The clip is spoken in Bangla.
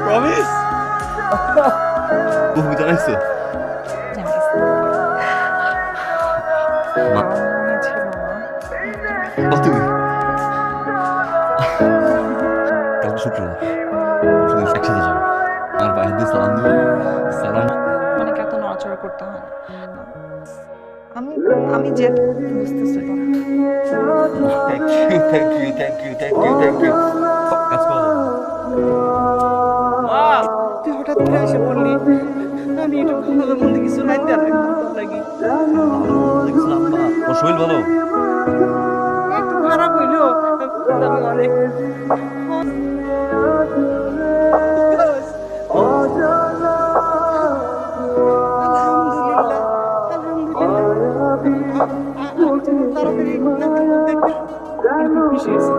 প্রমিস তুমি জানাইছো তুমি কালকে শুক্রবার শুধু একসাথে যাবো আমার বাইরে দিয়ে সালাম দিব সালাম অনেক এত নড়াচড়া করতে হয় না আমি আমি যে বুঝতেছি তো thank you thank you thank you thank you thank you কাজ করা যাবে মা তুই হঠাৎ করে এসে বললি আমি একটু ভালো মন্দ কিছু রাইতে রাখতাম তোর লাগি দেখছিলাম না ওর শরীর ভালো একটু খারাপ হইলো আমি অনেক আলহামদুলিল্লাহ আলহামদুলিল্লাহ তাড়াতাড়ি খুশি হয়েছি